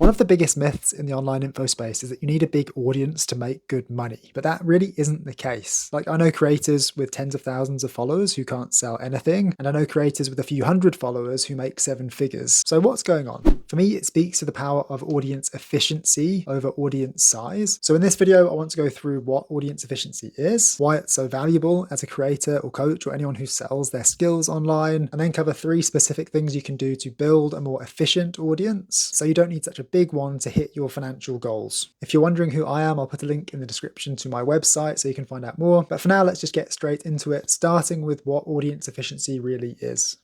One of the biggest myths in the online info space is that you need a big audience to make good money, but that really isn't the case. Like, I know creators with tens of thousands of followers who can't sell anything, and I know creators with a few hundred followers who make seven figures. So what's going on? For me, it speaks to the power of audience efficiency over audience size. So in this video, I want to go through what audience efficiency is, why it's so valuable as a creator or coach or anyone who sells their skills online, and then cover 3 specific things you can do to build a more efficient audience so you don't need such a big one to hit your financial goals. If you're wondering who I am, I'll put a link in the description to my website so you can find out more. But for now, let's just get straight into it, starting with what audience efficiency really is.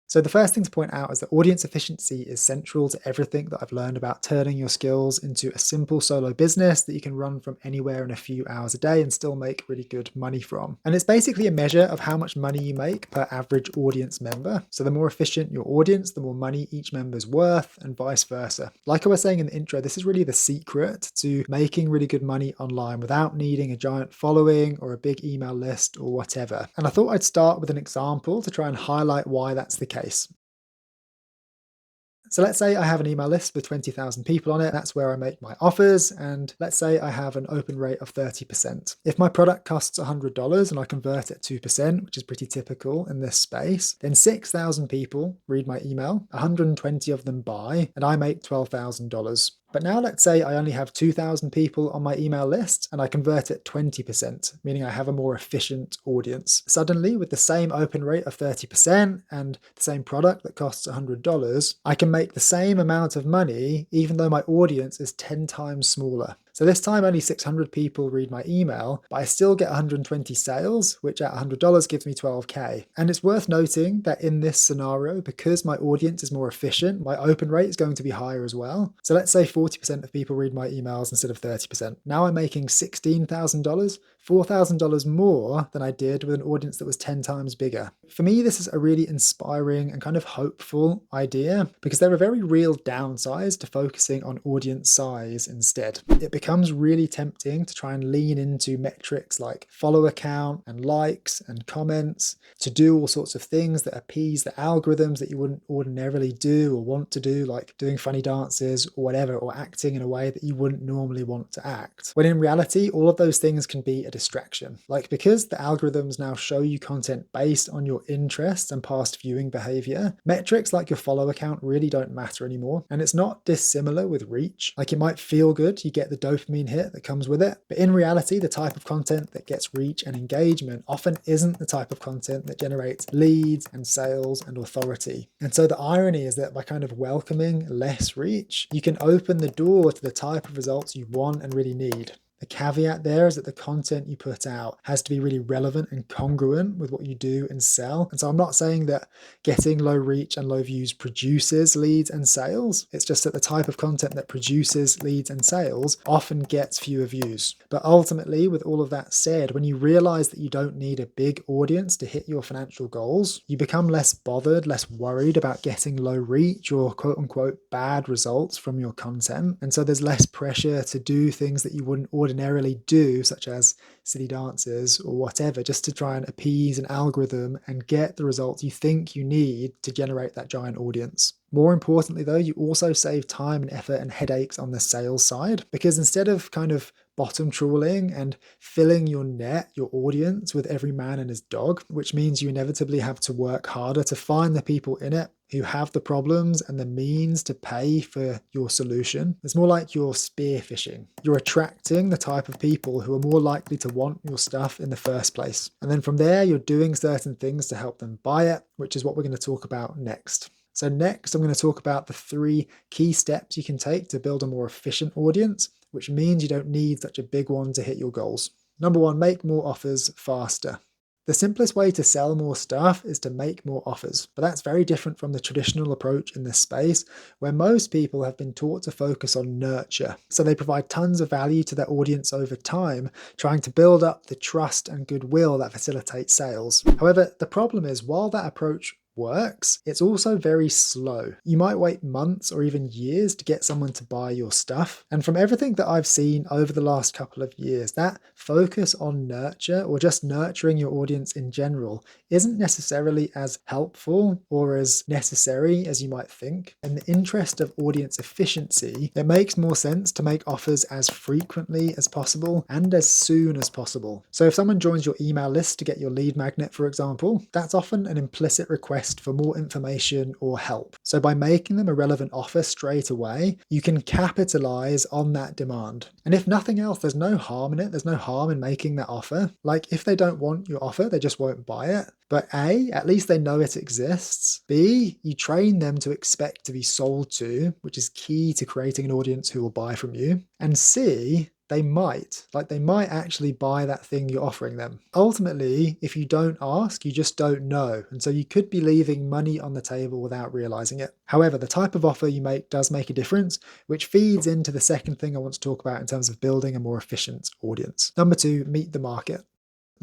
So the first thing to point out is that audience efficiency is central to everything that I've learned about turning your skills into a simple solo business that you can run from anywhere in a few hours a day and still make really good money from. And it's basically a measure of how much money you make per average audience member. So the more efficient your audience, the more money each member's worth, and vice versa. Like I was saying in the intro, this is really the secret to making really good money online without needing a giant following or a big email list or whatever. And I thought I'd start with an example to try and highlight why that's the case. So let's say I have an email list with 20,000 people on it. That's where I make my offers. And let's say I have an open rate of 30%. If my product costs $100 and I convert at 2%, which is pretty typical in this space, then 6,000 people read my email, 120 of them buy, and I make $12,000. But now let's say I only have 2,000 people on my email list and I convert at 20%, meaning I have a more efficient audience. Suddenly, with the same open rate of 30% and the same product that costs $100, I can make the same amount of money even though my audience is 10 times smaller. So this time only 600 people read my email, but I still get 120 sales, which at $100 gives me 12K. And it's worth noting that in this scenario, because my audience is more efficient, my open rate is going to be higher as well. So let's say 40% of people read my emails instead of 30%. Now I'm making $16,000, $4,000 more than I did with an audience that was 10 times bigger. For me, this is a really inspiring and kind of hopeful idea because there are very real downsides to focusing on audience size instead. It becomes really tempting to try and lean into metrics like follower count and likes and comments to do all sorts of things that appease the algorithms that you wouldn't ordinarily do or want to do, like doing funny dances or whatever, or acting in a way that you wouldn't normally want to act. When in reality, all of those things can be a distraction. Like, because the algorithms now show you content based on your interests and past viewing behavior, metrics like your follower count really don't matter anymore. And it's not dissimilar with reach. Like, it might feel good, you get the dopamine hit that comes with it, but in reality, the type of content that gets reach and engagement often isn't the type of content that generates leads and sales and authority. And so the irony is that by kind of welcoming less reach, you can open the door to the type of results you want and really need. The caveat there is that the content you put out has to be really relevant and congruent with what you do and sell. And so I'm not saying that getting low reach and low views produces leads and sales. It's just that the type of content that produces leads and sales often gets fewer views. But ultimately, with all of that said, when you realize that you don't need a big audience to hit your financial goals, you become less bothered, less worried about getting low reach or quote unquote bad results from your content. And so there's less pressure to do things that you wouldn't ordinarily do, such as silly dances or whatever, just to try and appease an algorithm and get the results you think you need to generate that giant audience. More importantly though, you also save time and effort and headaches on the sales side, because instead of kind of bottom trawling and filling your net, your audience, with every man and his dog, which means you inevitably have to work harder to find the people in it who have the problems and the means to pay for your solution. It's more like you're spearfishing. You're attracting the type of people who are more likely to want your stuff in the first place. And then from there, you're doing certain things to help them buy it, which is what we're going to talk about next. So next, I'm going to talk about the 3 key steps you can take to build a more efficient audience, which means you don't need such a big one to hit your goals. Number 1, make more offers faster. The simplest way to sell more stuff is to make more offers, but that's very different from the traditional approach in this space, where most people have been taught to focus on nurture. So they provide tons of value to their audience over time, trying to build up the trust and goodwill that facilitates sales. However, the problem is, while that approach works, it's also very slow. You might wait months or even years to get someone to buy your stuff. And from everything that I've seen over the last couple of years, that focus on nurture or just nurturing your audience in general isn't necessarily as helpful or as necessary as you might think. In the interest of audience efficiency, it makes more sense to make offers as frequently as possible and as soon as possible. So if someone joins your email list to get your lead magnet, for example, that's often an implicit request for more information or help. So by making them a relevant offer straight away, you can capitalize on that demand. And if nothing else, there's no harm in it. There's no harm in making that offer. Like if they don't want your offer, they just won't buy it. But A, at least they know it exists. B, you train them to expect to be sold to, which is key to creating an audience who will buy from you. And C, they might actually buy that thing you're offering them. Ultimately, if you don't ask, you just don't know. And so you could be leaving money on the table without realizing it. However, the type of offer you make does make a difference, which feeds into the second thing I want to talk about in terms of building a more efficient audience. Number 2, meet the market.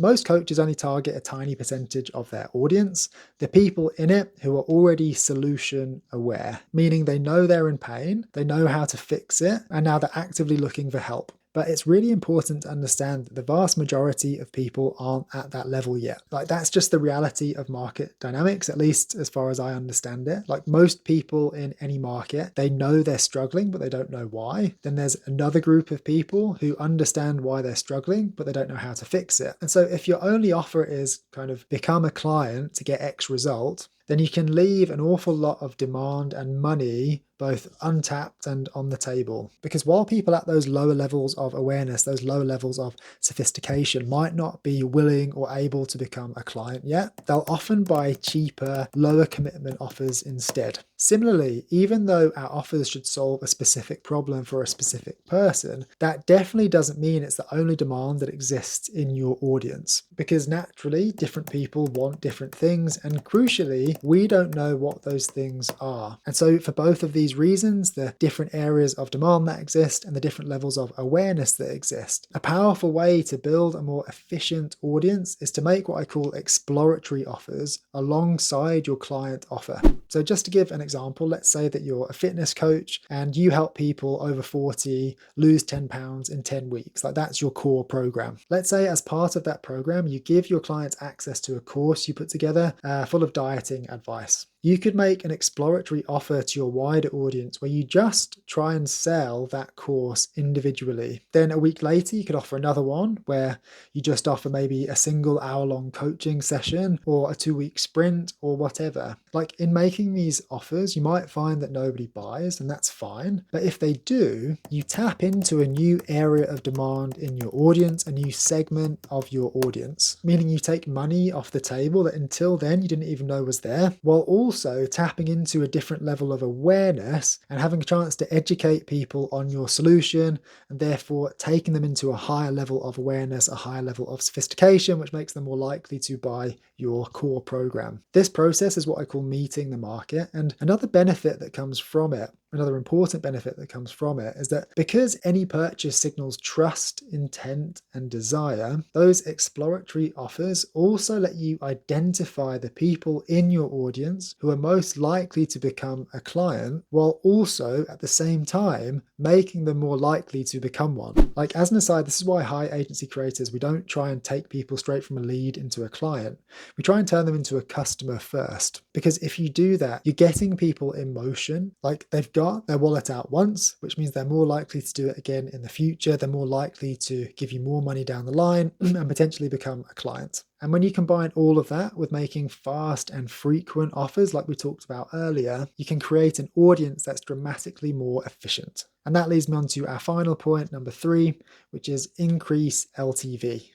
Most coaches only target a tiny percentage of their audience, the people in it who are already solution aware, meaning they know they're in pain, they know how to fix it, and now they're actively looking for help. But it's really important to understand that the vast majority of people aren't at that level yet. Like that's just the reality of market dynamics, at least as far as I understand it. Like most people in any market, they know they're struggling, but they don't know why. Then there's another group of people who understand why they're struggling, but they don't know how to fix it. And so if your only offer is kind of become a client to get X result, then you can leave an awful lot of demand and money both untapped and on the table. Because while people at those lower levels of awareness, those lower levels of sophistication might not be willing or able to become a client yet, they'll often buy cheaper, lower commitment offers instead. Similarly, even though our offers should solve a specific problem for a specific person, that definitely doesn't mean it's the only demand that exists in your audience. Because naturally, different people want different things, and crucially, we don't know what those things are. And so for both of these reasons, the different areas of demand that exist and the different levels of awareness that exist, a powerful way to build a more efficient audience is to make what I call exploratory offers alongside your client offer. So just to give an example, let's say that you're a fitness coach and you help people over 40 lose 10 pounds in 10 weeks. Like that's your core program. Let's say as part of that program, you give your clients access to a course you put together full of dieting advice. You could make an exploratory offer to your wider audience where you just try and sell that course individually. Then a week later, you could offer another one where you just offer maybe a single hour-long coaching session or a 2-week sprint or whatever. Like in making these offers, you might find that nobody buys, and that's fine. But if they do, you tap into a new area of demand in your audience, a new segment of your audience, meaning you take money off the table that until then you didn't even know was there, while also tapping into a different level of awareness and having a chance to educate people on your solution, and therefore taking them into a higher level of awareness, a higher level of sophistication, which makes them more likely to buy your core program. This process is what I call meeting the market. And another benefit that comes from it, another important benefit that comes from it, is that because any purchase signals trust, intent, and desire, those exploratory offers also let you identify the people in your audience who are most likely to become a client, while also at the same time making them more likely to become one. Like as an aside, this is why high agency creators, we don't try and take people straight from a lead into a client. We try and turn them into a customer first, because if you do that, you're getting people in motion. Like they've got their wallet out once, which means they're more likely to do it again in the future. They're more likely to give you more money down the line and potentially become a client. And when you combine all of that with making fast and frequent offers like we talked about earlier, you can create an audience that's dramatically more efficient. And that leads me on to our final point, number 3, which is increase LTV.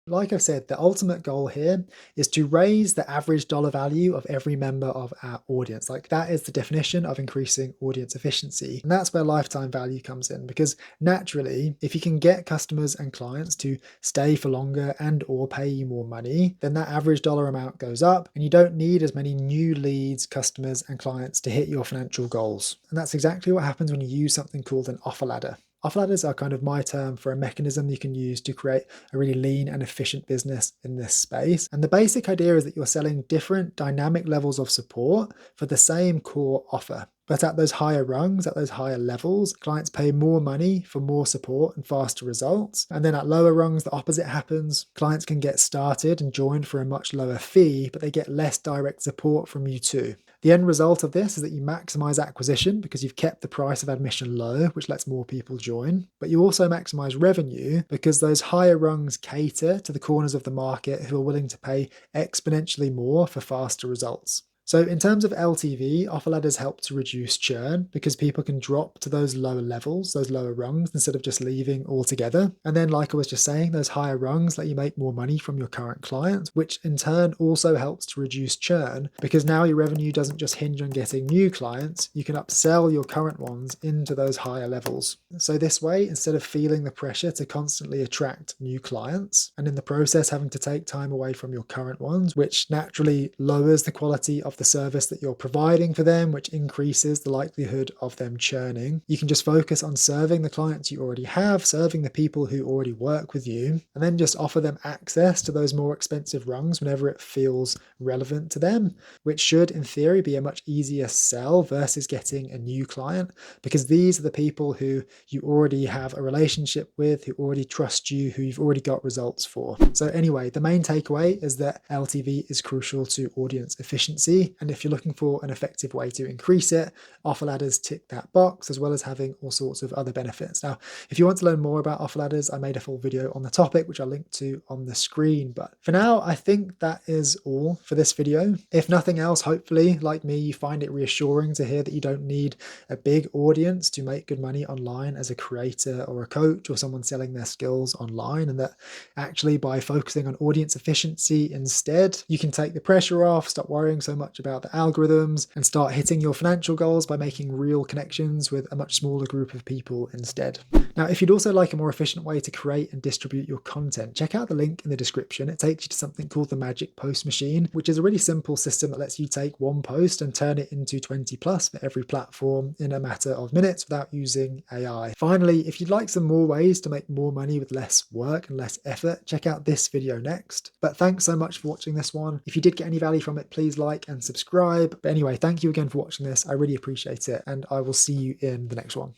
Like I've said, the ultimate goal here is to raise the average dollar value of every member of our audience. Like that is the definition of increasing audience efficiency. And that's where lifetime value comes in, because naturally, if you can get customers and clients to stay for longer and or pay you more money, then that average dollar amount goes up and you don't need as many new leads, customers, and clients to hit your financial goals. And that's exactly what happens when you use something called an offer ladder. Offer ladders are kind of my term for a mechanism you can use to create a really lean and efficient business in this space. And the basic idea is that you're selling different dynamic levels of support for the same core offer. But at those higher rungs, at those higher levels, clients pay more money for more support and faster results. And then at lower rungs, the opposite happens. Clients can get started and joined for a much lower fee, but they get less direct support from you too. The end result of this is that you maximize acquisition because you've kept the price of admission low, which lets more people join. But you also maximize revenue because those higher rungs cater to the corners of the market who are willing to pay exponentially more for faster results. So in terms of LTV, offer ladders help to reduce churn because people can drop to those lower levels, those lower rungs, instead of just leaving altogether. And then, like I was just saying, those higher rungs let you make more money from your current clients, which in turn also helps to reduce churn because now your revenue doesn't just hinge on getting new clients, you can upsell your current ones into those higher levels. So this way, instead of feeling the pressure to constantly attract new clients and in the process having to take time away from your current ones, which naturally lowers the quality of the service that you're providing for them, which increases the likelihood of them churning. You can just focus on serving the clients you already have, serving the people who already work with you, and then just offer them access to those more expensive rungs whenever it feels relevant to them, which should, in theory, be a much easier sell versus getting a new client, because these are the people who you already have a relationship with, who already trust you, who you've already got results for. So anyway, the main takeaway is that LTV is crucial to audience efficiency. And if you're looking for an effective way to increase it, offer ladders tick that box, as well as having all sorts of other benefits. Now, if you want to learn more about offer ladders, I made a full video on the topic, which I'll link to on the screen. But for now, I think that is all for this video. If nothing else, hopefully, like me, you find it reassuring to hear that you don't need a big audience to make good money online as a creator or a coach or someone selling their skills online, and that actually by focusing on audience efficiency instead, you can take the pressure off, stop worrying so much about the algorithms, and start hitting your financial goals by making real connections with a much smaller group of people instead. Now, if you'd also like a more efficient way to create and distribute your content, check out the link in the description. It takes you to something called the Magic Post Machine, which is a really simple system that lets you take one post and turn it into 20 plus for every platform in a matter of minutes without using AI. Finally, if you'd like some more ways to make more money with less work and less effort, check out this video next. But thanks so much for watching this one. If you did get any value from it, please like and subscribe. But anyway, thank you again for watching this. I really appreciate it, and I will see you in the next one.